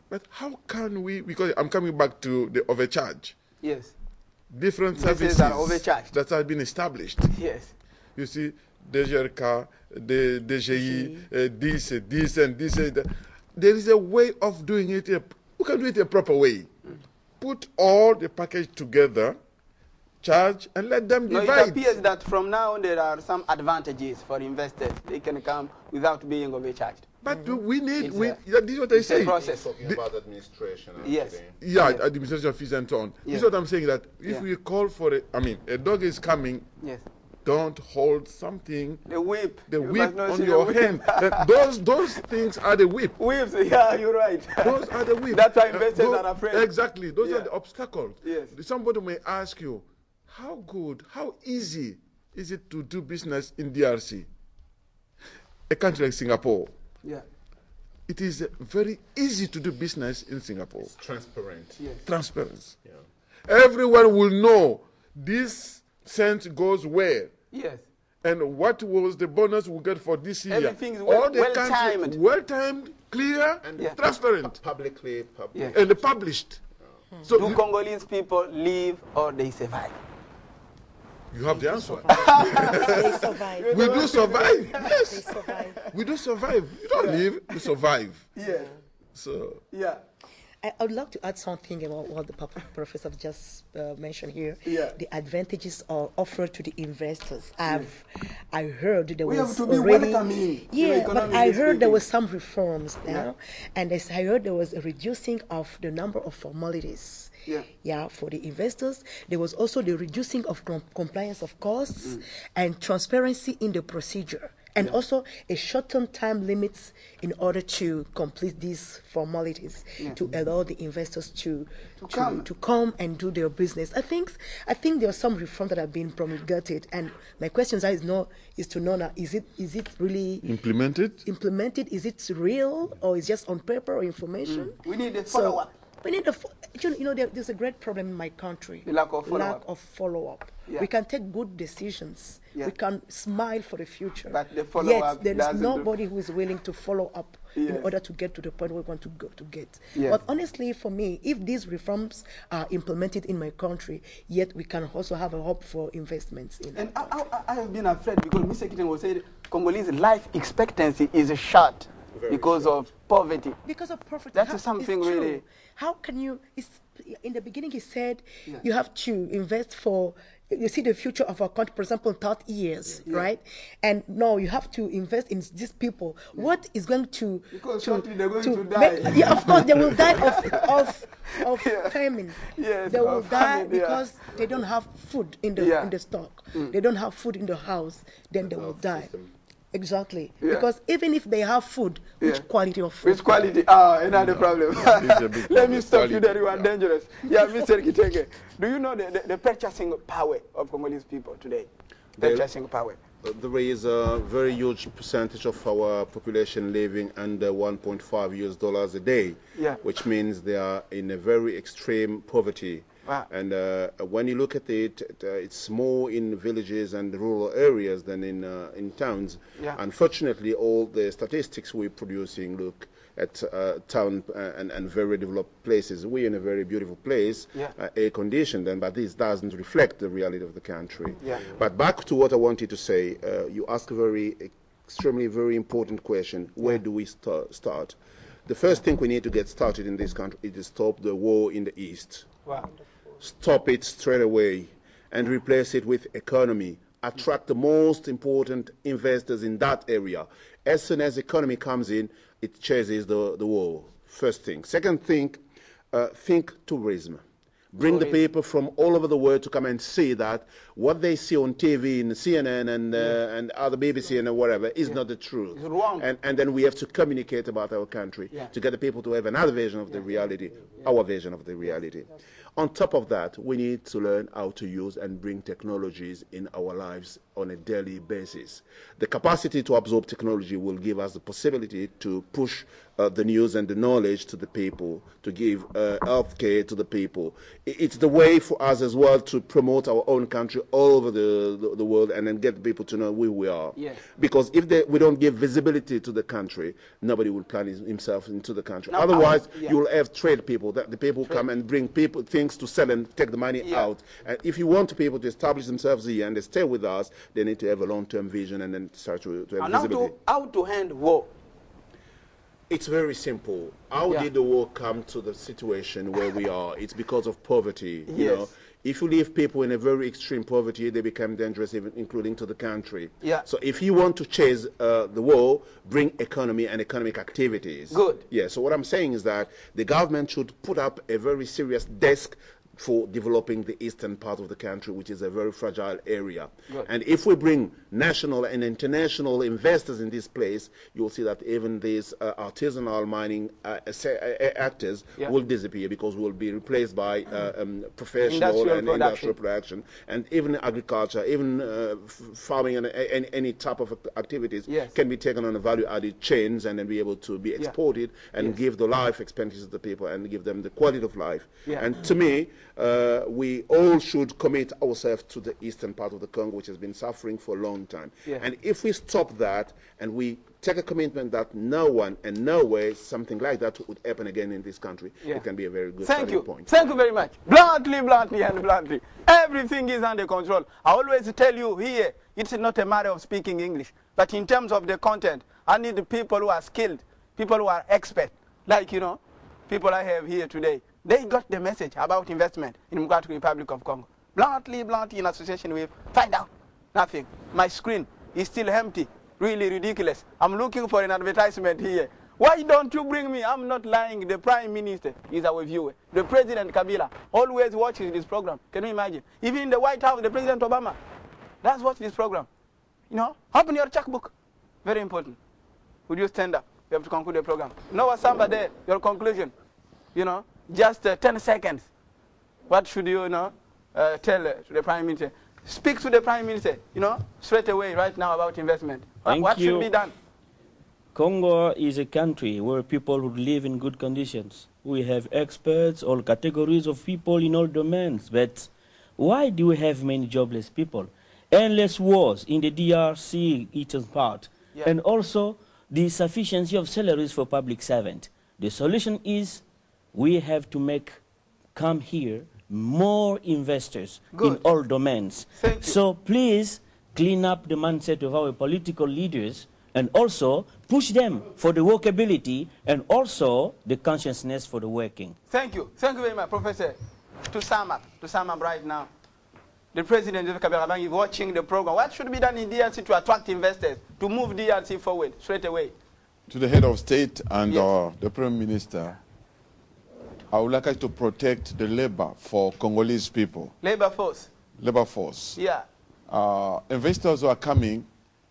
But how can we, because I'm coming back to the overcharge, Yes. different Businesses services are overcharged. that have been established. Yes. You see, DGRK, the DGI, this and this. That. There is a way of doing it. We can do it a proper way. Put all the package together, charge, and let them No, divide. it appears that from now on there are some advantages for investors. They can come without being overcharged. But we need, It's this is what I it's a say. process. Talking about administration. Yes. actually. Yeah, Yes. administration fees and so on. This Yes. is what I'm saying, that if Yeah. we call for it, I mean, a dog is coming, Yes. don't hold something, The whip. the You whip must not on see the your whip. hand. Those things are the whip. Whips, yeah, you're right. Those are the whip. That's why investors Those- are afraid. Exactly. Those Yeah. are the obstacles. Yes. Somebody may ask you, how good, how easy is it to do business in DRC? A country like Singapore. Yeah. It is very easy to do business in Singapore. It's transparent. Yes. Transparency. Yeah. Everyone will know this cent goes where. Yes. And what was the bonus we get for this year? Everything is well-timed. Well-timed, clear, And Yeah. transparent, Publicly. Yeah. and published. So Do Congolese people live or they survive? you have the answer. They survive. We do survive. They Yes, survive. we do survive. You don't live, you survive. Yeah. So Yeah. I would like to add something about what the professor just mentioned here. Yeah. The advantages are offered to the investors. I heard there We was have to be already, welcoming to the yeah, but economy I heard there speaking. was some reforms now, Yeah. and I heard there was a reducing of the number of formalities. Yeah. Yeah, for the investors. There was also the reducing of compliance of costs and transparency in the procedure. And also a short-term time limits in order to complete these formalities to allow the investors to come and do their business. I think there are some reforms that have been promulgated, and my question is to know now, is it really implemented? Is it real, or is just on paper or information? We need a follow-up. We need there's a great problem in my country. The lack of follow-up. Lack of follow-up. Yeah. We can take good decisions. Yeah. We can smile for the future. But the follow-up Yet there is doesn't do- nobody who is willing to follow up in Yes. order to get to the point where we want to get. Yes. But honestly, for me, if these reforms are implemented in my country, yet we can also have a hope for investments in And I have been afraid because Mr. Kitten was saying Congolese life expectancy is short because of poverty. Because of poverty. That's something it's true. really. How can you? In the beginning, he said you have to invest for. You see the future of our country, for example, 30 years, right? And no, you have to invest in these people. What is going to? Because shortly they're going to die. Yeah, of course they will die of famine. Yes, They will of die famine, yeah. because they don't have food in the stock. They don't have food in the house. Then they will die. Exactly. Yeah. Because even if they have food, which quality of food? Which quality? Another problem. Let me stop you there. You are dangerous. Yeah, Mr. Kitenge. Do you know the purchasing power of Congolese people today? Purchasing power. There is a very huge percentage of our population living under $1.5 a day, which means they are in a very extreme poverty. Wow. And when you look at it, it's more in villages and rural areas than in towns. Yeah. Unfortunately, all the statistics we're producing look at town and very developed places. We're in a very beautiful place, air-conditioned, but this doesn't reflect the reality of the country. Yeah. But back to what I wanted to say, you ask a very important question. Where do we start? The first thing we need to get started in this country is to stop the war in the East. Wow. Stop it straight away and replace it with economy. Attract the most important investors in that area. As soon as economy comes in, it chases the war. First thing. Second thing, think tourism. Bring the people from all over the world to come and see that what they see on TV, in CNN and other BBC and whatever is not the truth. It's wrong. And then we have to communicate about our country to get the people to have another version of the reality, our version of the reality. On top of that, we need to learn how to use and bring technologies in our lives on a daily basis. The capacity to absorb technology will give us the possibility to push the news and the knowledge to the people, to give healthcare to the people. It's the way for us as well to promote our own country all over the world and then get people to know who we are. Yes. Because if we don't give visibility to the country, nobody will plan himself into the country. Now, otherwise, you will have trade people, that the people come and bring people things to sell and take the money out. And if you want people to establish themselves here and they stay with us, they need to have a long-term vision and then start to have visibility. How to end war? It's very simple. How did the war come to the situation where we are? It's because of poverty. You know, if you leave people in a very extreme poverty, they become dangerous, even including to the country. Yeah. So if you want to chase the war, bring economy and economic activities. Good. Yeah. So what I'm saying is that the government should put up a very serious desk for developing the eastern part of the country, which is a very fragile area. Good. And if we bring national and international investors in this place, you'll see that even these artisanal mining actors will disappear because we'll be replaced by professional industrial production. And even agriculture, even farming and any type of activities can be taken on a value-added chains and then be able to be exported and give the life expectancy to the people and give them the quality of life. And to me, we all should commit ourselves to the eastern part of the Congo, which has been suffering for a long time. And if we stop that and we take a commitment that no one and no way something like that would happen again in this country, it can be a very good starting point. Thank you very much. Bluntly, bluntly, and bluntly. Everything is under control. I always tell you here, it's not a matter of speaking English, but in terms of the content, I need the people who are skilled, people who are expert, like, you know, people I have here today. They got the message about investment in the Democratic Republic of Congo. Bluntly, bluntly, in association with, find out, nothing. My screen is still empty, really ridiculous. I'm looking for an advertisement here. Why don't you bring me? I'm not lying. The Prime Minister is our viewer. The President Kabila always watches this program. Can you imagine? Even in the White House, the President Obama does watch this program. You know, open your checkbook. Very important. Would you stand up? You have to conclude the program. Noah Samba there, your conclusion. You know, just 10 seconds. What should you, tell to the Prime Minister? Speak to the Prime Minister, straight away right now about investment. What should be done? Congo is a country where people would live in good conditions. We have experts, all categories of people in all domains. But why do we have many jobless people? Endless wars in the DRC eastern part. And also the sufficiency of salaries for public servants. The solution is we have to come here more investors in all domains. So please clean up the mindset of our political leaders and also push them for the workability and also the consciousness for the working. Thank you. Thank you very much, Professor. To sum up right now, the President of Kabila is watching the program. What should be done in DRC to attract investors, to move DRC forward straight away? To the head of state and the Prime Minister, I would like us to protect the labor for Congolese people. Labor force. Labor force. Yeah. Investors who are coming,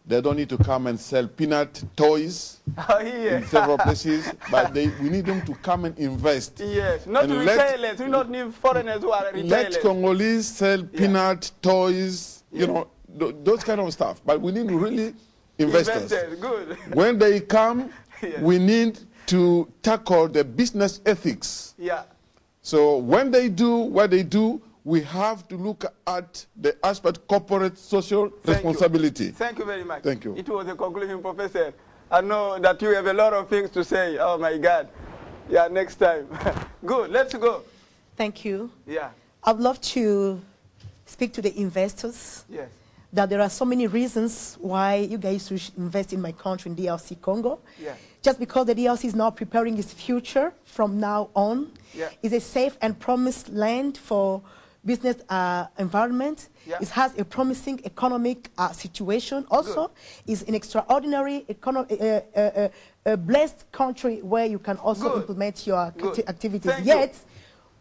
they don't need to come and sell peanut toys in several places, but we need them to come and invest. Yes, not retailers. We don't need foreigners who are retailers. Let Congolese sell peanut toys, those kind of stuff. But we need really investors. Good. When they come, we need to tackle the business ethics. Yeah. So when they do what they do, we have to look at the aspect corporate social responsibility. Thank you very much. Thank you. It was a conclusion, Professor. I know that you have a lot of things to say. Oh my God. Yeah, next time. Good, let's go. Thank you. Yeah. I'd love to speak to the investors. Yes. That there are so many reasons why you guys should invest in my country, in DRC Congo. Yeah. just because the DRC is now preparing its future from now on, is a safe and promised land for business environment. It has a promising economic situation. Also, is an extraordinary blessed country where you can also implement your activities. Yet,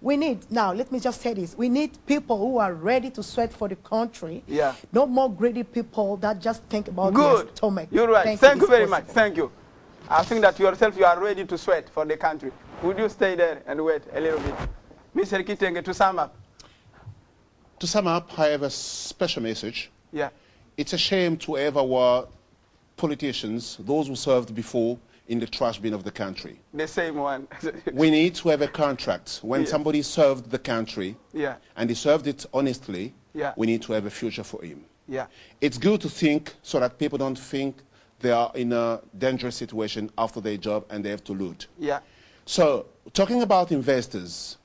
we need, now let me just say this, we need people who are ready to sweat for the country. No more greedy people that just think about their stomach. You're right. Thank you very much. Thank you. I think that yourself, you are ready to sweat for the country. Would you stay there and wait a little bit? Mr. Kitenge, to sum up. To sum up, I have a special message. Yeah. It's a shame to ever were politicians, those who served before, in the trash bin of the country. The same one. We need to have a contract. When somebody served the country and he served it honestly, we need to have a future for him. It's good to think so that people don't think they are in a dangerous situation after their job and they have to loot. So, talking about investors,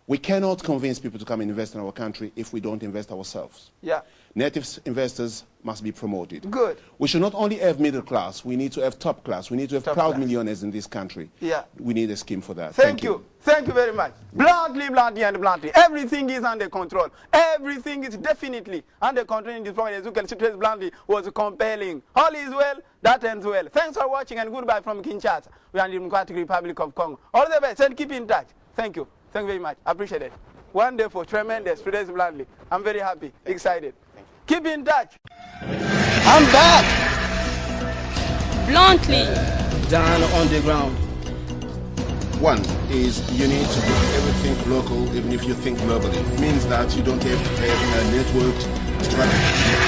we cannot convince people to come and invest in our country if we don't invest ourselves. Native investors must be promoted. We should not only have middle class, we need to have top class. We need to have proud millionaires in this country. We need a scheme for that. Thank you. Thank you very much. Bluntly, bluntly, and bluntly. Everything is under control. Everything is definitely under control in this program. As you can see, Trace Bluntly was compelling. All is well, that ends well. Thanks for watching and goodbye from Kinshasa. We are in the Democratic Republic of Congo. All the best and keep in touch. Thank you. Thank you very much. Appreciate it. Wonderful, tremendous. Today's Bluntly. I'm very happy, excited. Keep in touch. I'm back. Bluntly. Down on the ground. One is you need to do everything local, even if you think globally. It means that you don't have to have a networked strategy.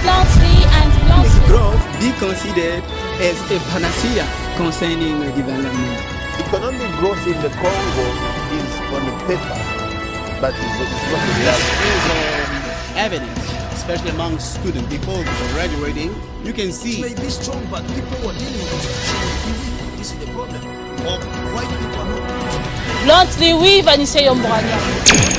Bluntly, and bluntly. Growth be considered as a panacea concerning development. Economic growth in the Congo is on the paper, but it's not the reality. There's evidence, especially among students, people graduating. You can see. It may be strong, but people who are dealing with this this is the problem. Or white people are not. Bluntly, oui, Vanessa Yomborania.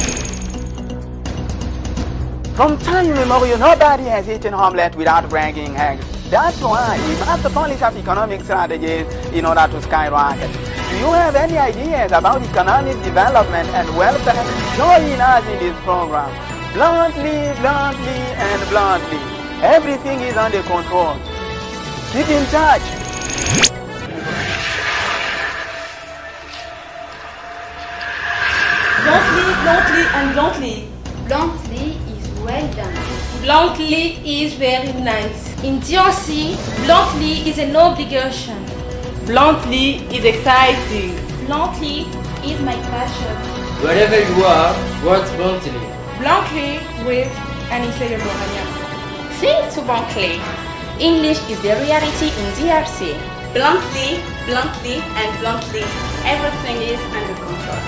From time immemorial, nobody has eaten omelette without bringing eggs. That's why we must polish up economic strategies in order to skyrocket. Do you have any ideas about economic development and welfare? Join us in this program. Bluntly, bluntly, and bluntly. Everything is under control. Keep in touch. Bluntly, and bluntly. Bluntly is well done. Bluntly is very nice. In DRC, bluntly is an obligation. Bluntly is exciting. Bluntly is my passion. Wherever you are, what's bluntly? Bluntly with Anissa Yomborania. Sing to Bluntly. English is the reality in DRC. Bluntly, bluntly, and bluntly. Everything is under control.